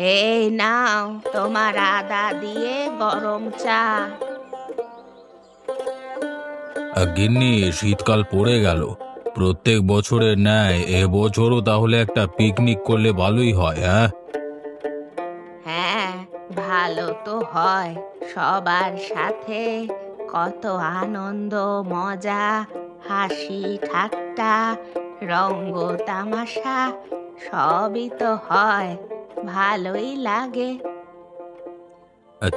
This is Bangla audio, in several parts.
এই নাও তোমার আদা দিয়ে গরম চা। গিন্নি, শীতকাল পড়ে গেল। প্রত্যেক বছরের ন্যায় এবছরও তাহলে একটা পিকনিক করলে ভালোই হয়, হ্যাঁ? হ্যাঁ, ভালো তো হয়। সবার সাথে কত আনন্দ, মজা, হাসি ঠাট্টা, রঙ্গ তামাশা সবই তো হয়। ভালোই লাগে।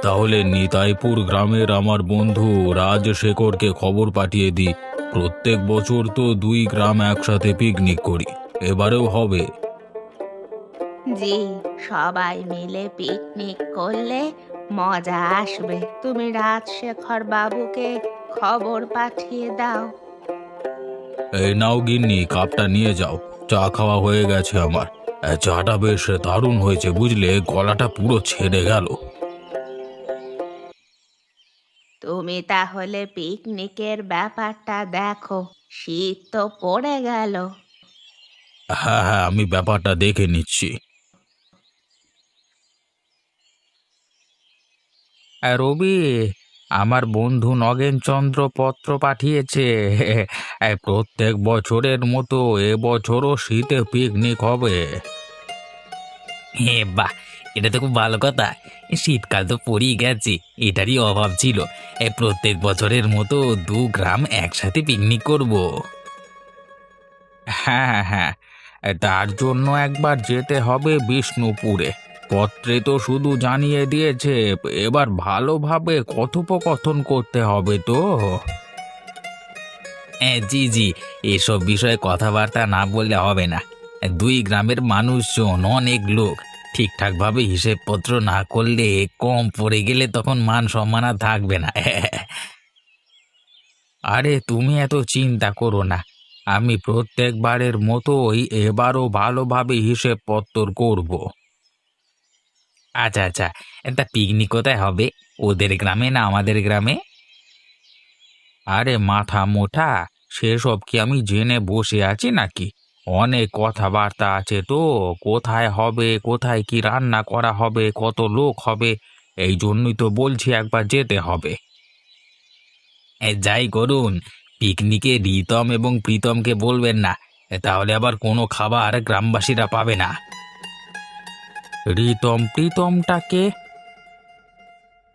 তাহলে নিতাইপুর গ্রামের আমার বন্ধু রাজশেখরকে খবর পাঠিয়ে দিই। প্রত্যেক বছর তো দুই গ্রাম একসাথে পিকনিক করি, এবারেও হবে। জি, সবাই মিলে পিকনিক করলে মজা আসবে। তুমি রাজশেখর বাবুকে খবর পাঠিয়ে দাও। এই নাও গিন্নি, কাপটা নিয়ে যাও। চা খাওয়া হয়ে গেছে আমার। চাটা বেশ দারুণ হয়েছে বুঝলে, গলাটা পুরো ছেড়ে গেল। তুমি তাহলে পিকনিকের ব্যাপারটা দেখো, শীত তো পড়ে গেল। হ্যাঁ হ্যাঁ, আমি ব্যাপারটা দেখে নিচ্ছি। রবি, আমার বন্ধু নগেনচন্দ্র পত্র পাঠিয়েছে। প্রত্যেক বছরের মতো এবছরও শীতে পিকনিক হবে। বাহ, এটা তো খুব ভালো কথা। শীতকাল তো পড়েই গেছে, এটারই অভাব ছিল। প্রত্যেক বছরের মতো দু গ্রাম একসাথে পিকনিক করব। হ্যাঁ হ্যাঁ হ্যাঁ, তার জন্য একবার যেতে হবে বিষ্ণুপুরে। পত্রে তো শুধু জানিয়ে দিয়েছে, এবার ভালোভাবে কথোপকথন করতে হবে তো। জি জি, এসব বিষয়ে কথাবার্তা না বললে হবে না। দুই গ্রামের মানুষজন অনেক লোক, ঠিকঠাকভাবে হিসেবপত্র না করলে কম পড়ে গেলে তখন মান সম্মান আর থাকবে না। আরে তুমি এত চিন্তা করো না, আমি প্রত্যেকবারের মতোই এবারও ভালোভাবে হিসেবপত্তর করব। আচ্ছা আচ্ছা, একটা পিকনিক কোথায় হবে? ওদের গ্রামে না আমাদের গ্রামে? আরে মাথা মোটা, সেসব কি আমি জেনে বসে আছি নাকি? অনেক কথাবার্তা আছে তো। কোথায় হবে, কোথায় কি রান্না করা হবে, কত লোক হবে, এই জন্যই তো বলছি একবার যেতে হবে। যাই করুন, পিকনিকে রিতম এবং প্রীতমকে বলবেন না, তাহলে আবার কোনো খাবার গ্রামবাসীরা পাবে না। রিতম প্রীতমটাকে?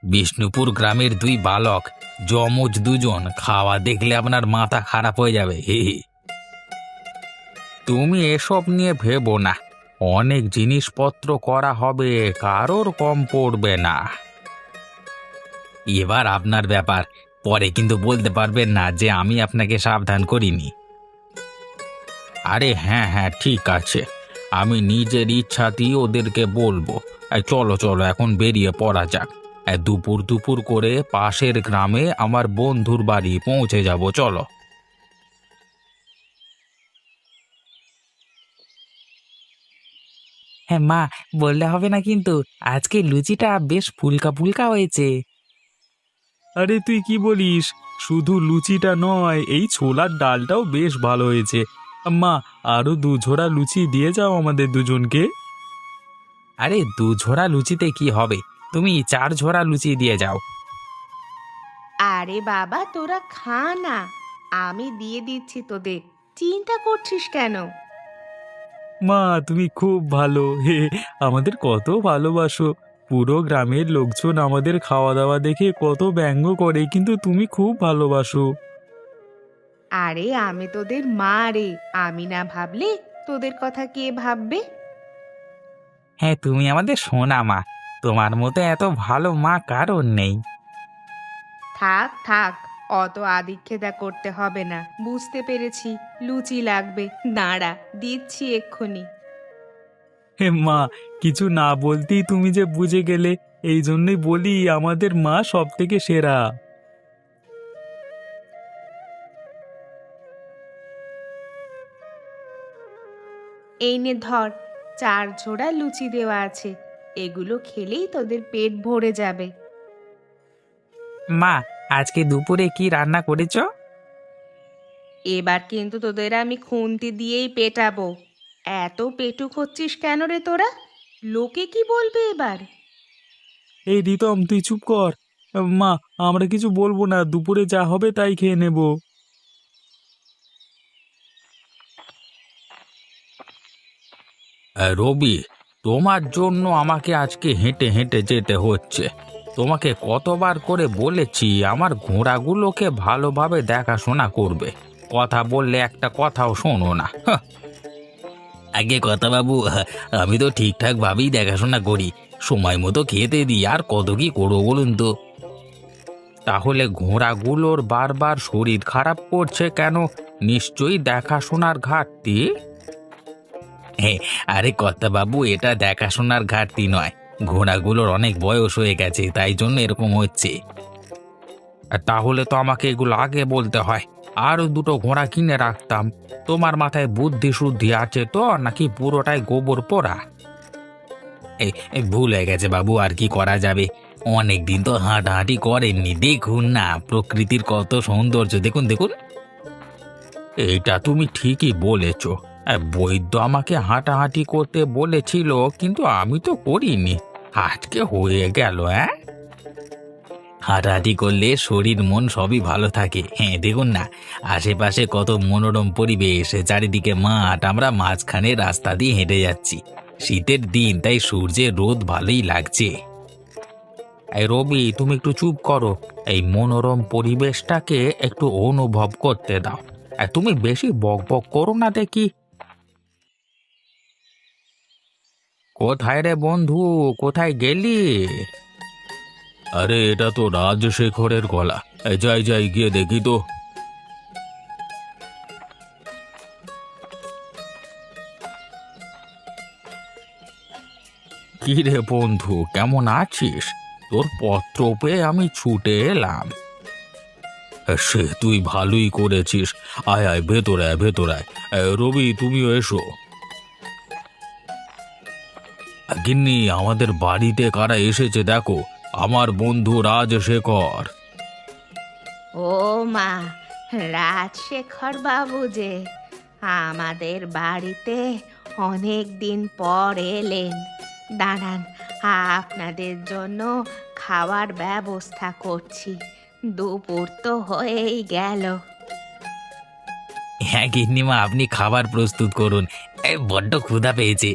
বিষ্ণুপুর গ্রামের দুই বালক, যমজ দুজন, খাওয়া দেখলে আপনার মাথা খারাপ হয়ে যাবে। হি হি। তুমি এসব নিয়ে ভেবো না, অনেক জিনিসপত্র করা হবে, কারোর কম পড়বে না। এবার আপনার ব্যাপার, পরে কিন্তু বলতে পারবেন না যে আমি আপনাকে সাবধান করিনি। আরে হ্যাঁ হ্যাঁ, ঠিক আছে, আমি নিজের ইচ্ছাতেই ওদেরকে বলবো। চলো চলো, এখন বেরিয়ে পড়া যাক। দুপুর দুপুর করে পাশের গ্রামে আমার বন্ধুর বাড়ি পৌঁছে যাব, চলো। হ্যাঁ মা, বললে হবে না কিন্তু, আজকে লুচিটা বেশ ফুলকা ফুলকা হয়েছে। আরে তুই কি বলিস? শুধু লুচিটা নয়, এই ছোলার ডালটাও বেশ ভালো হয়েছে। মা, আরো দু ঝোড়া লুচি দিয়ে যাও আমাদের দুজনকে। আরে দু ঝোড়া লুচিতে কি হবে, তুমি চার ঝোড়া লুচি দিয়ে যাও। আরে বাবা, তোরা খা না, আমি দিয়ে দিচ্ছি তোদের। চিন্তা করছিস কেন? মা, তুমি খুব ভালো। হে, আমাদের কত ভালোবাসো। পুরো গ্রামের লোকজন আমাদের খাওয়া দাওয়া দেখে কত ব্যঙ্গ করে, কিন্তু তুমি খুব ভালোবাসো। আরে আমি তোদের মা রে, আমি না ভাবলে তোদের কথা কে ভাববে? হ্যাঁ, তুমি আমাদের সোনা মা, তোমার মতো এত ভালো মা কারণ নেই। থাক থাক, অত আদিক্ষেতা করতে হবে না, বুঝতে পেরেছি লুচি লাগবে। দাঁড়া, দিচ্ছি এক্ষুনি। হে মা, কিছু না বলতেই তুমি যে বুঝে গেলে, এই জন্যই বলি আমাদের মা সব থেকে সেরা। এই নে ধর, চার ঝোড়া লুচি দেওয়া আছে। এগুলো খেলেই তোদের পেট ভরে যাবে। মা, আজকে দুপুরে কি রান্না করেছো? এবার কিন্তু তোদের আমি খুন্তি দিয়েই পেটাবো। এত পেটুক হচ্ছিস কেন রে তোরা? লোকে কি বলবে এবার? এই রিতম, তুই চুপ কর। মা, আমরা কিছু বলবো না, দুপুরে যা হবে তাই খেয়ে নেব। রবি, তোমার জন্য আমাকে আজকে হেঁটে হেঁটে যেতে হচ্ছে। তোমাকে কতবার করে বলেছি আমার ঘোড়াগুলোকে ভালোভাবে দেখাশোনা করবে, কথা বললে একটা কথাও শোনো না। আগে কথা বাবু, আমি তো ঠিকঠাক ভাবেই দেখাশোনা করি, সময় মতো খেতে দিই, আর কত কি করবো বলুন তো। তাহলে ঘোড়াগুলোর বারবার শরীর খারাপ করছে কেন? নিশ্চয়ই দেখাশোনার ঘাটতি। হ্যাঁ, আরে বাবু, এটা দেখাশোনার ঘাটতি নয়, ঘোড়াগুলোর অনেক বয়স হয়ে গেছে, তাই জন্য এরকম হচ্ছে। তাহলে তো আমাকে এগুলো আগে বলতে হয়, আরো দুটো ঘোড়া কিনে রাখতাম। তোমার মাথায় বুদ্ধি শুদ্ধি আছে তো, নাকি পুরোটাই গোবর পোড়া? এই ভুল হয়ে গেছে বাবু, আর কি করা যাবে। অনেক দিন তো হাঁটাহাঁটি করেননি, দেখুন না প্রকৃতির কত সৌন্দর্য, দেখুন দেখুন। এটা তুমি ঠিকই বলেছ, বৈদ্য আমাকে হাঁটাহাঁটি করতে বলেছিল, কিন্তু আমি তো করিনি। আজকে হয়ে গেল। হাঁটাহাঁটি করলে শরীর মন সবই ভালো থাকে। হ্যাঁ, দেখুন না আশেপাশে কত মনোরম পরিবেশ, চারিদিকে মাঠ, আমরা মাঝখানে রাস্তা দিয়ে হেঁটে যাচ্ছি। শীতের দিন, তাই সূর্যের রোদ ভালোই লাগছে। এই রবি, তুমি একটু চুপ করো, এই মনোরম পরিবেশটাকে একটু অনুভব করতে দাও। আর তুমি বেশি বক বক করো না দেখি। কোথায় রে বন্ধু, কোথায় গেলি? আরে, এটা তো রাজশেখরের গলা। যাই যাই গিয়ে দেখি তো। কি রে বন্ধু, কেমন আছিস? তোর পত্র পেয়ে আমি ছুটে এলাম। সে তুই ভালোই করেছিস। আয় আয়, ভেতরে আয়, ভেতরে আয়। রবি, তুমিও এসো। গিন্নি, আমাদের বাড়িতে কারা এসেছে দেখো, আমার বন্ধু রাজশেখর। ও মা, রাজশেখর বাবু যে আমাদের বাড়িতে অনেক দিন পর এলেন। দাঁড়ান, আপনাদের জন্য খাওয়ার ব্যবস্থা করছি। দুপুর তো হয়েই গেল। হ্যাঁ গিন্নিমা, আপনি খাবার প্রস্তুত করুন। বড্ড ক্ষুধা পেয়েছে,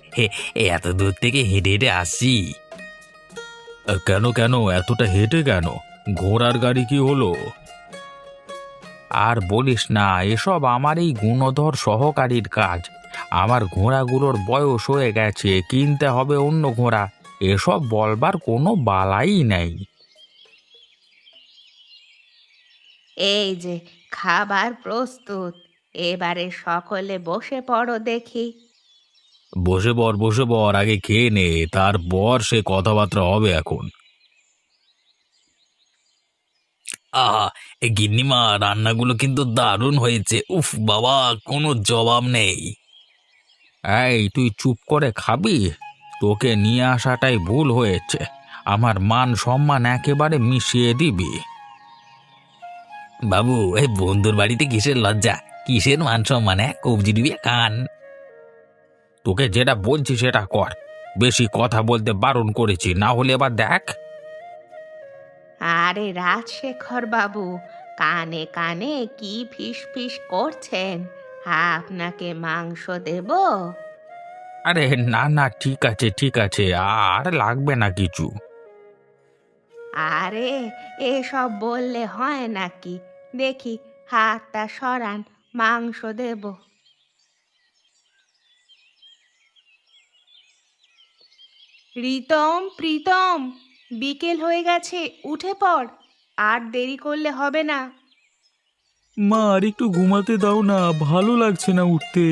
এত দূর থেকে হেঁটে হেঁটে আসছি। কেন কেন এতটা হেঁটে কেন? ঘোড়ার গাড়ি কি হলো? আর বলিস না, এসব আমার এই গুণধর সহকারীর কাজ। আমার ঘোড়াগুলোর বয়স হয়ে গেছে, কিনতে হবে অন্য ঘোড়া। এসব বলবার কোনো বালাই নেই। এই যে খাবার প্রস্তুত, এবারে সকলে বসে পড়ো দেখি। বসে পড়, আগে খেয়ে নে, তারপর সে কথাবার্তা হবে এখন। আহা, এ গিন্নিমা, রান্নাগুলো কিন্তু দারুণ হয়েছে। উফ বাবা, কোনো জবাব নেই। এই, তুই চুপ করে খাবি? তোকে নিয়ে আসাটাই ভুল হয়েছে, আমার মান সম্মান একেবারে মিশিয়ে দিবি। বাবু, এই বন্ধুর বাড়িতে কিসের লজ্জা, কিসের মান সম্মান? কবজি দিবি কান। তোকে যেটা বলছি সেটা কর, বেশি কথা বলতে বারণ করেছি, না হলে এবার দেখ। আরে রাজশেখর বাবু, কানে কানে কি ফিস ফিস করছেন? আপনাকে মাংস দেব? আরে না না, ঠিক আছে ঠিক আছে, আর লাগবে না কিছু। আরে এসব বললে হয় নাকি? দেখি হাতটা সরান, মাংস দেব। রিতম, প্রীতম, বিকেল হয়ে গেছে, উঠে পড়। আর দেরি করলে হবে না। মা, আর একটু ঘুমাতে দাও না, ভালো লাগছে না উঠতে।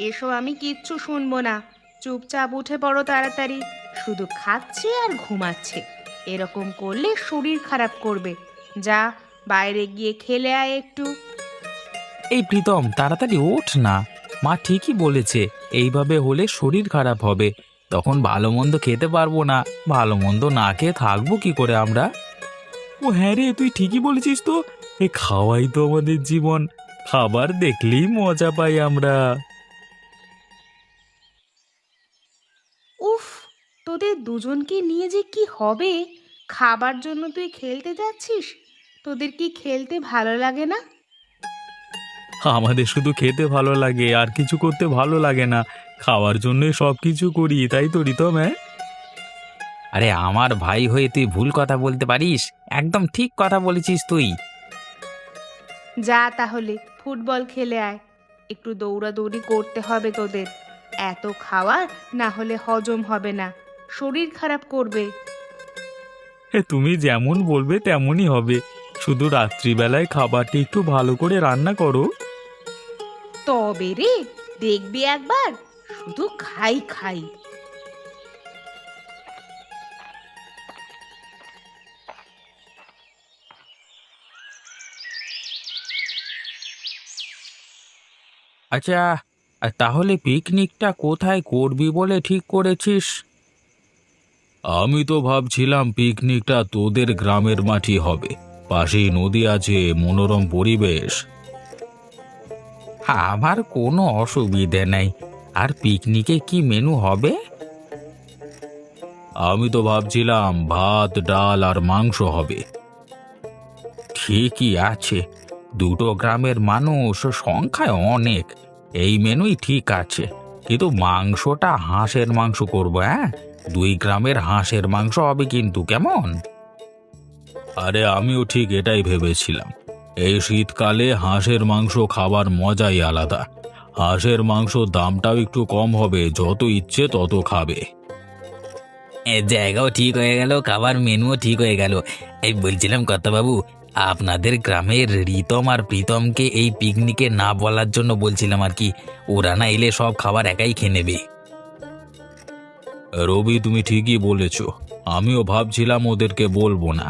এসো, আমি কিচ্ছু শুনবো না। চুপচাপ উঠে পড়ো তাড়াতাড়ি। শুধু খাচ্ছে আর ঘুমাচ্ছে, এরকম করলে শরীর খারাপ করবে। যা, বাইরে গিয়ে খেলে আয় একটু। এই প্রীতম, তাড়াতাড়ি ওঠ না, মা ঠিকই বলেছে, এইভাবে হলে শরীর খারাপ হবে, তখন ভালো মন্দ খেতে পারবো না, ভালো মন্দ না খেয়ে থাকবো কি করে আমরা? ও হ্যাঁ রে, তুই ঠিকই বলেছিস তো, এ খাওয়াই তো আমাদের জীবন, খাবার দেখলেই মজা পাই আমরা। তোদের দুজনকে নিয়ে যে কি হবে? খাবার জন্য তুই খেলতে যাচ্ছিস? তোদের কি খেলতে ভালো লাগে না? আমাদের শুধু খেতে ভালো লাগে, আর কিছু করতে ভালো লাগে না। খাওয়ার জন্যই সব কিছু করি, তাই তো রিতম? হ্যাঁ, আরে আমার ভাই হয়ে তুই ভুল কথা বলতে পারিস? একদম ঠিক কথা বলেছিস তুই। যা তাহলে ফুটবল খেলে আয়। একটু দৌড়াদৌড়ি করতে হবে তোদের। এত খাওয়ার না হলে হজম হবে না, শরীর খারাপ করবে। তুমি যেমন বলবে তেমনই হবে। শুধু রাত্রিবেলায় খাবারটা একটু ভালো করে রান্না করো। তবে রে, দেখবি একবার, শুধু খাই খাই। আচ্ছা, তাহলে পিকনিকটা কোথায় করবি বলে ঠিক করেছিস? আমি তো ভাবছিলাম পিকনিকটা তোদের গ্রামের মাঠই হবে। পাশেই নদী আছে, মনোরম পরিবেশ। আমার কোনো অসুবিধে নেই। আর পিকনিকে কি মেনু হবে? আমি তো ভাবছিলাম ভাত, ডাল আর মাংস হবে। ঠিকই আছে, দুটো গ্রামের মানুষ সংখ্যায় অনেক, এই মেনুই ঠিক আছে। কিন্তু মাংসটা হাঁসের মাংস করবো, হ্যাঁ? দুই গ্রামের হাঁসের মাংস হবে কিন্তু, কেমন? আরে আমিও ঠিক এটাই ভেবেছিলাম। এই শীতকালে হাঁসের মাংস খাবার মজাই আলাদা। হাঁসের মাংস দামটাও একটু কম হবে, যত ইচ্ছে তত খাবে। জায়গাও ঠিক হয়ে গেল, খাবার মেনুও ঠিক হয়ে গেল। এই বলছিলাম বাবু, আপনাদের গ্রামের রিতম আর প্রীতমকে এই পিকনিকে না বলার জন্য বলছিলাম আর কি। ওরা না এলে সব খাবার একাই খেয়ে নেবে। রবি, তুমি ঠিকই বলেছ। আমিও ভাবছিলাম ওদেরকে বলবো না।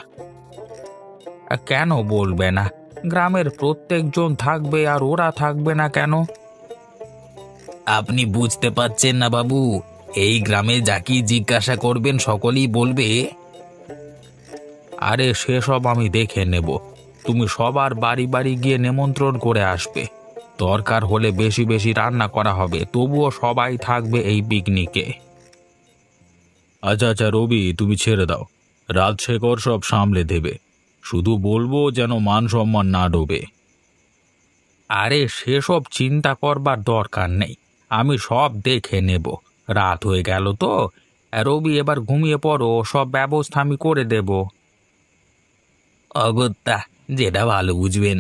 কেন বলবে না? গ্রামের প্রত্যেকজন থাকবে, আর ওরা থাকবে না কেন? আপনি বুঝতে পারছেন না বাবু, এই গ্রামে যাকে জিজ্ঞাসা করবেন সকলেই বলবে। আরে সেসব আমি দেখে নেব। তুমি সবার বাড়ি বাড়ি গিয়ে নিমন্ত্রণ করে আসবে। দরকার হলে বেশি বেশি রান্না করা হবে, তবুও সবাই থাকবে এই পিকনিকে। আচ্ছা আচ্ছা রবি, তুমি ছেড়ে দাও। রাজশেখর সব সামলে দেবে। শুধু বলবো যেন মান সম্মান না ডোবে। আরে সেসব চিন্তা করবার দরকার নেই, আমি সব দেখে নেব। রাত হয়ে গেল তো। রবি, এবার ঘুমিয়ে পড়ো, সব ব্যবস্থা আমি করে দেব। অগত্যা, যেটা ভালো বুঝবেন।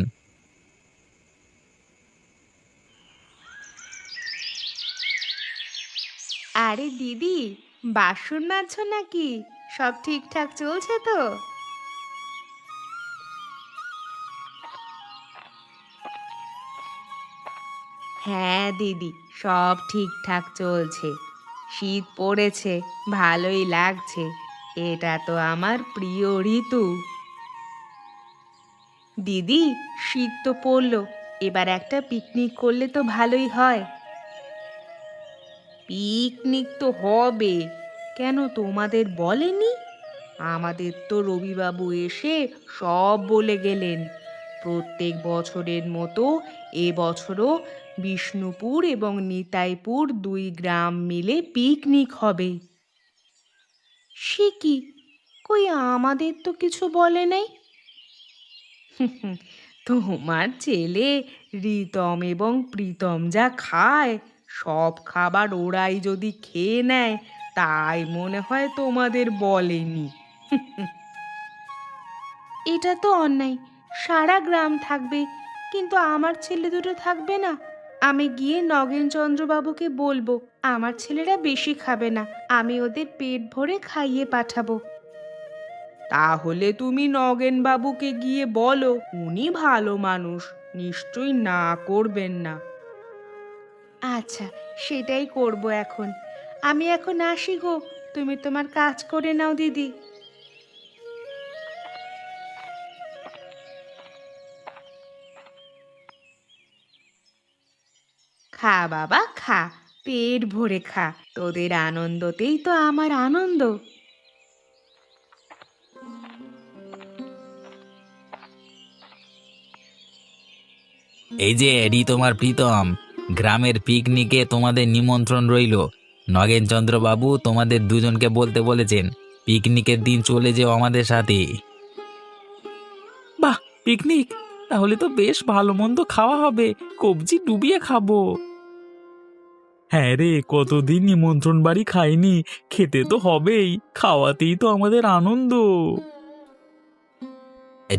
আরে দিদি, বাসন মাজছো নাকি? সব ঠিকঠাক চলছে তো? হ্যাঁ দিদি, সব ঠিকঠাক চলছে। শীত পড়েছে, ভালোই লাগছে। এটা তো আমার প্রিয় ঋতু। দিদি, শীত তো পড়লো, এবার একটা পিকনিক করলে তো ভালোই হয়। পিকনিক তো হবে, কেন তোমাদের বলেনি? আমাদের তো রবিবাবু এসে সব বলে গেলেন। প্রত্যেক বছরের মতো এবছরও বিষ্ণুপুর এবং নিতাইপুর দুই গ্রাম মিলে পিকনিক হবে। সে কি, কই আমাদের তো কিছু বলে নাই। তোমার ছেলে রিতম এবং প্রীতম যা খায়, সব খাবার ওরাই যদি খেয়ে নেয়, তাই মনে হয় তোমাদের বলেনি। এটা তো অন্যায়। সারা গ্রাম থাকবে, কিন্তু আমার ছেলে দুটো থাকবে না। আমি গিয়ে নগেনচন্দ্রবাবুকে বলবো আমার ছেলেরা বেশি খাবে না, আমি ওদের পেট ভরে খাইয়ে পাঠাবো। তাহলে তুমি নগেন বাবুকে গিয়ে বলো, উনি ভালো মানুষ, নিশ্চয়ই না করবেন না। আচ্ছা, সেটাই করব এখন। আমি এখন আসি গো, তুমি তোমার কাজ করে নাও দিদি। খা বাবা খা, পেট ভরে খা, তোদের আনন্দতেই তো আমার আনন্দ। এই যে রিতম আর প্রীতম, গ্রামের পিকনিকে তোমাদের নিমন্ত্রণ রইল। নগেনচন্দ্র বাবু তোমাদের দুজনকে বলতে বলেছেন পিকনিকের দিন চলে যেও আমাদের সাথে। বাহ, পিকনিক! তাহলে তো বেশ ভালো মন্দ খাওয়া হবে, কবজি ডুবিয়ে খাবো। হ্যাঁ রে, কতদিন নিমন্ত্রণ বাড়ি খাইনি, খেতে তো হবেই, খাওয়াতেই তো আমাদের আনন্দ।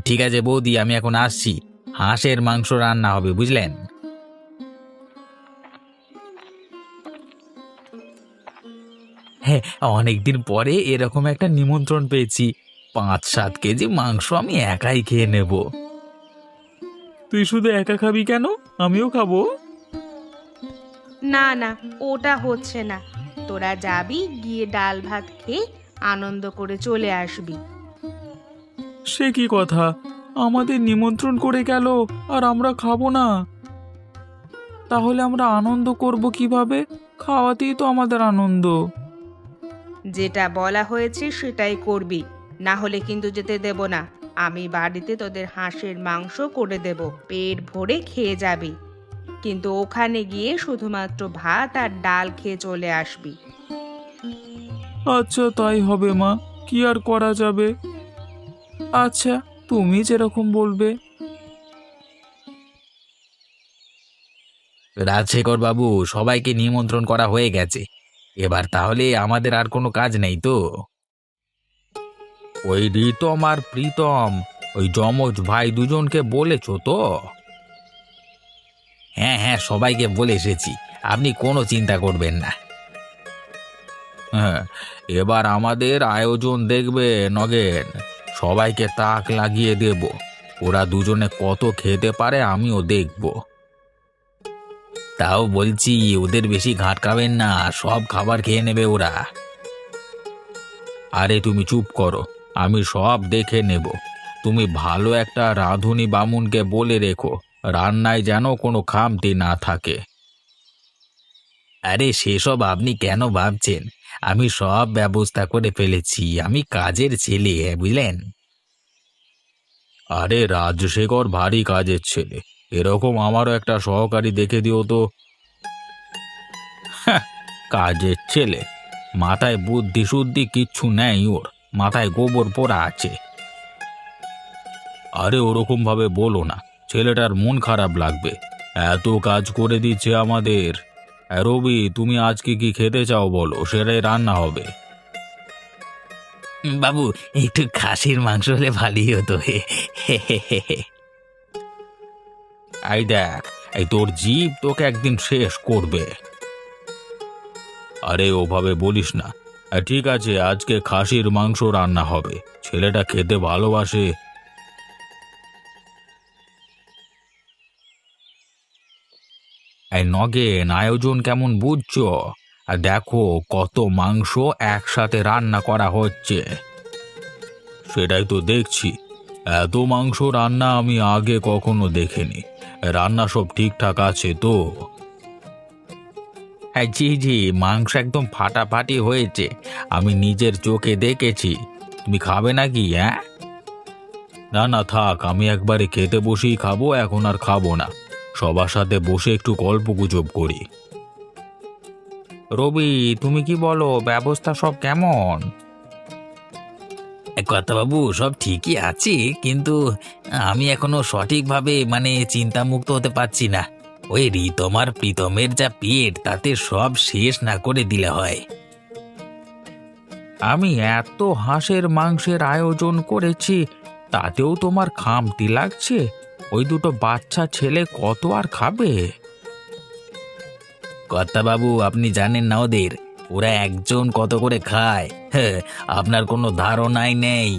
ঠিক আছে বৌদি, আমি এখন আসছি। হাঁসের মাংস রান্না হবে, বুঝলেন? হ্যাঁ, অনেকদিন পরে এরকম একটা নিমন্ত্রণ পেয়েছি। 5-7 কেজি মাংস আমি একাই খেয়ে নেব। তুই শুধু একা খাবি কেন? আমিও খাবো। না না, ওটা হচ্ছে না। তোরা যাবি, গিয়ে ডাল ভাত খেয়ে আনন্দ করে চলে আসবি। সে কি কথা, আমাদের নিমন্ত্রণ করে গেল আর আমরা খাবো না? তাহলে আমরা আনন্দ করব কিভাবে? খাওয়াতেই তো আমাদের আনন্দ। যেটা বলা হয়েছে সেটাই করবি, না হলে কিন্তু যেতে দেব না। আমি বাড়িতে তোদের হাঁসের মাংস করে দেব, পেট ভরে খেয়ে যাবি। কিন্তু ওখানে গিয়ে শুধুমাত্র ভাত আর ডাল খেয়ে চলে আসবি। আচ্ছা, তাই হবে মা, কি আর করা যাবে। আচ্ছা, তুমি যেরকম বলবে। রাজশেখর বাবু, সবাইকে নিমন্ত্রণ করা হয়ে গেছে। এবার তাহলে আমাদের আর কোনো কাজ নেই তো? ওই রিতম আর প্রীতম, ওই যমজ ভাই দুজনকে বলেছো তো? হ্যাঁ হ্যাঁ, সবাইকে বলে এসেছি, আপনি কোনো চিন্তা করবেন না। হ্যাঁ, এবার আমাদের আয়োজন দেখবে নগেন, সবাইকে তাক লাগিয়ে দেব। ওরা দুজনে কত খেতে পারে আমিও দেখব। তাও বলছি, ওদের বেশি ঘাট খাবেন না, সব খাবার খেয়ে নেবে ওরা। আরে তুমি চুপ করো, আমি সব দেখে নেব। তুমি ভালো একটা রাঁধুনি বামুনকে বলে রেখো, রান্নায় যেন কোনো খামতি না থাকে। আরে সেসব আপনি কেন ভাবছেন, আমি সব ব্যবস্থা করে ফেলেছি, আমি কাজের ছেলে, বুঝলেন? আরে রাজশেখর ভারী কাজের ছেলে, এরকম আমারও একটা সহকারী দেখে দিও তো। হ্যাঁ, কাজের ছেলে, মাথায় বুদ্ধি শুদ্ধি কিচ্ছু নেই ওর, মাথায় গোবর পোড়া আছে। আরে ওরকম ভাবে বলো না, ছেলেটার মন খারাপ লাগবে। এত কাজ করে দিচ্ছে আমাদের। রবি, তুমি আজকে কি খেতে চাও বলো, সেটাই রান্না হবে। বাবু, একটু খাসির মাংস হলে ভালোই হতো। এই দেখ, এই তোর জিভ তোকে একদিন শেষ করবে। আরে ওভাবে বলিস না। ঠিক আছে, আজকে খাসির মাংস রান্না হবে, ছেলেটা খেতে ভালোবাসে। এই নগেন, আয়োজন কেমন বুঝছো? আর দেখো কত মাংস একসাথে রান্না করা হচ্ছে। সেটাই তো দেখছি, এত মাংস রান্না আমি আগে কখনো দেখিনি। রান্না সব ঠিকঠাক আছে তো? হ্যাঁ জি জি, মাংস একদম ফাটাফাটি হয়েছে, আমি নিজের চোখে দেখেছি। তুমি খাবে নাকি? হ্যাঁ, না না থাক, আমি একবারে খেতে বসেই খাবো, এখন আর খাবো না। সবার সাথে বসে একটু গল্প গুজব করি। রবি, তুমি কি বলো, ব্যবস্থা সব কেমন? কথা বাবু, সব ঠিকই আছে, কিন্তু আমি এখনো সঠিকভাবে চিন্তামুক্ত হতে পারছি না। ওই রিতম আর প্রীতমের যা পেট, তাতে সব শেষ না করে দিলে হয়। আমি এত হাঁসের মাংসের আয়োজন করেছি, তাতেও তোমার খামতি লাগছে? ওই দুটো বাচ্চা ছেলে কত আর খাবে? বাবু, আপনি জানেন না ওদের, ওরা একজন কত করে খায়, হ্যাঁ, আপনার কোনো ধারণাই নেই।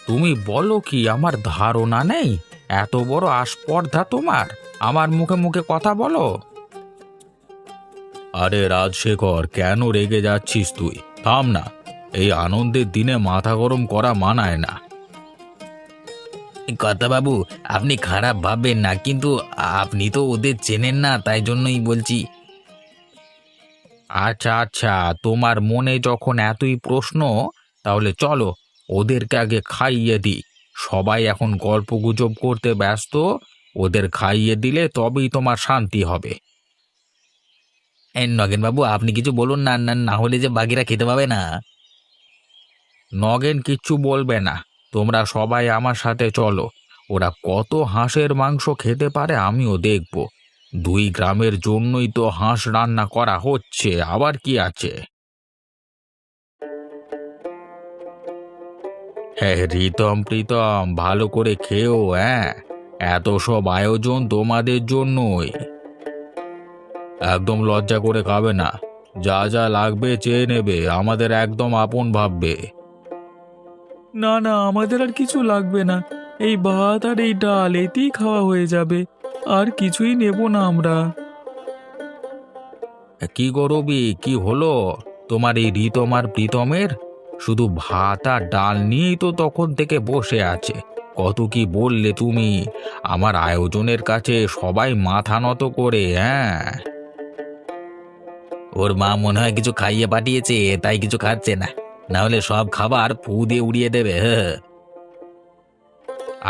তুমি বলো কি, আমার ধারণা নেই? এত বড় আস্পর্ধা তোমার, আমার মুখে মুখে কথা বলো। আরে রাজশেখর, কেন রেগে যাচ্ছিস তুই? থাম না, এই আনন্দের দিনে মাথা গরম করা মানায় না। বাবু, আপনি খারাপ ভাববেন না, কিন্তু আপনি তো ওদের চেনেন না, তাই জন্যই বলছি। আচ্ছা আচ্ছা, তোমার মনে যখন এতই প্রশ্ন, তাহলে চলো ওদেরকে আগে খাইয়ে দিই। সবাই এখন গল্পগুজব করতে ব্যস্ত, ওদের খাইয়ে দিলে তবেই তোমার শান্তি হবে। নগেন বাবু, আপনি কিছু বলুন না, না না হলে যে বাকিরা খেতে পাবে না। নগেন কিচ্ছু বলবে না, তোমরা সবাই আমার সাথে চলো। ওরা কত হাঁসের মাংস খেতে পারে আমিও দেখব। 2 গ্রামের জন্যই তো হাঁস রান্না করা হচ্ছে, আবার কি আছে। হ্যাঁ রিতম প্রীতম, ভালো করে খেও। হ্যাঁ, এত সব আয়োজন তোমাদের জন্যই। একদম লজ্জা করে খাবে না, যা যা লাগবে চেয়ে নেবে, আমাদের একদম আপন ভাববে। না না, আমাদের আর কিছু লাগবে না। এই ভাত আর এই ডাল এতেই খাওয়া হয়ে যাবে। আর কিছুই নেব না আমরা। কি গরবি, কি হলো তোমার এই রিতম আর প্রীতমের? শুধু ভাত আর ডাল নিয়েই তো তখন থেকে বসে আছে। কত কি বললে তুমি! আমার আয়োজনের কাছে সবাই মাথা নত করে। হ্যাঁ, ওর মা মনে হয় কিছু খাইয়ে পাঠিয়েছে, তাই কিছু খাচ্ছে না, না হলে সব খাবার ফু দিয়ে উড়িয়ে দেবে। হ্যাঁ।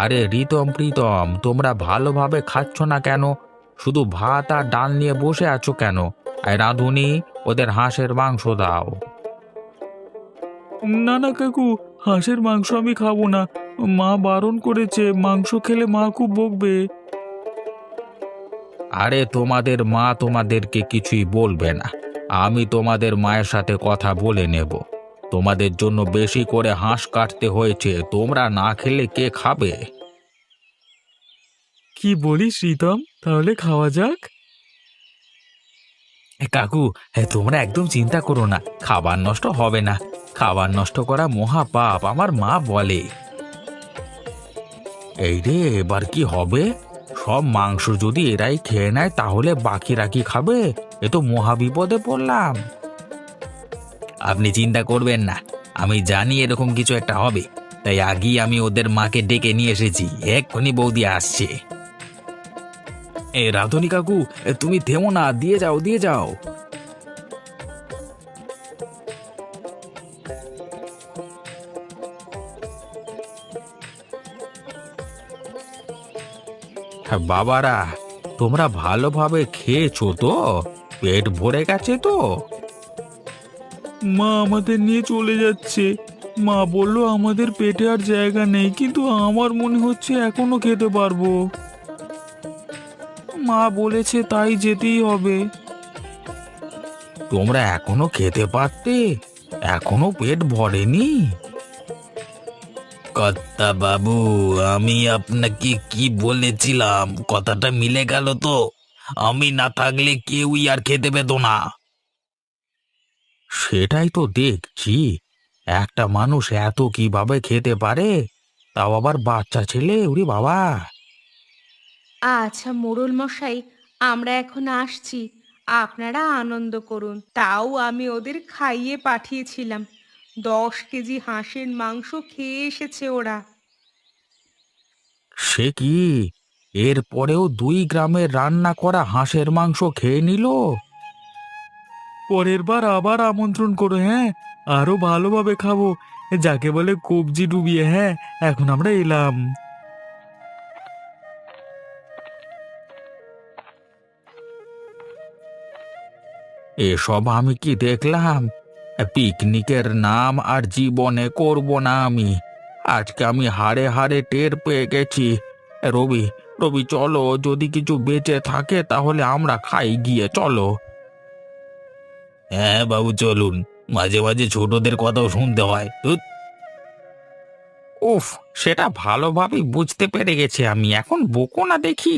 আরে রিতম প্রীতম, তোমরা ভালোভাবে খাচ্ছ না কেন? শুধু ভাত আর ডাল নিয়ে বসে আছো কেন? আর রাঁধুনি, ওদের হাঁসের মাংস দাও। না না কাকু, হাঁসের মাংস আমি খাবো না। মা বারণ করেছে, মাংস খেলে মা খুব বকবে। আরে তোমাদের মা তোমাদেরকে কিছুই বলবে না, আমি তোমাদের মায়ের সাথে কথা বলে নেব। তোমাদের জন্য বেশি করে হাঁস কাটতে হয়েছে, তোমরা না খেলে কে খাবে? কি বলিস রিতম, তাহলে খাওয়া যাক। কাকু, তোমরা একদম চিন্তা করো না, খাবার নষ্ট হবে না। খাবার নষ্ট করা মহা পাপ, আমার মা বলে। এই রে, এবার কি হবে? সব মাংস যদি এরাই খেয়ে নেয় তাহলে বাকিরা কি খাবে? এ তো মহা বিপদে পড়লাম। আপনি চিন্তা করবেন না, আমি জানি এরকম কিছু একটা হবে, তাই আগেই আমি ওদের মাকে ডেকে নিয়ে এসেছি, এক্ষুনি বৌদি আসছে। রাধুনি কাকু, তুমি থেমো না, দিয়ে যাও দিয়ে যাও। হ্যাঁ বাবারা, তোমরা ভালোভাবে খেয়েছো তো? পেট ভরে গেছে তো? মা আমাদের নিয়ে চলে যাচ্ছে। মা বলল আমাদের পেটে আর জায়গা নেই, কিন্তু আমার মনে হচ্ছে এখনো খেতে পারবো। মা বলেছে তাই যেতেই হবে। তোমরা এখনো খেতে পারতে, এখনো পেট ভরেনি? কর্তা বাবু, আমি আপনাকে কি বলেছিলাম কথাটা মিলে গেল তো? আমি না থাকলে কেউই আর খেতে পেত না। সেটাই তো দেখছি, একটা মানুষ এত কিভাবে খেতে পারে, তাও আবার বাচ্চা ছেলে, ওরে বাবা। আচ্ছা মোড়ল মশাই, আমরা এখন আসছি। আপনারা আনন্দ করুন। তাও আমি ওদের খাইয়ে পাঠিয়েছিলাম। 10 কেজি হাঁসের মাংস খেয়ে এসেছে ওরা। সে কি, এরপরেও 2 গ্রামের রান্না করা হাঁসের মাংস খেয়ে নিল? পরের বার আবার আমন্ত্রণ করো, হ্যাঁ? আরো ভালোভাবে খাবো, যাকে বলে কবজি ডুবিয়ে। হ্যাঁ, এখন আমরা এলাম। এসব আমি কি দেখলাম? পিকনিকের নাম আর জীবনে করব না আমি। আজকে আমি হাড়ে হাড়ে টের পেয়ে গেছি। রবি, রবি চলো, যদি কিছু বেঁচে থাকে তাহলে আমরা খাই গিয়ে, চলো। হ্যাঁ বাবু চলুন, মাঝে মাঝে ছোটদের কথাও শুনতে হয়। উফ, সেটা ভালোভাবেই বুঝতে পেরে গেছি আমি, এখন বকো না দেখি।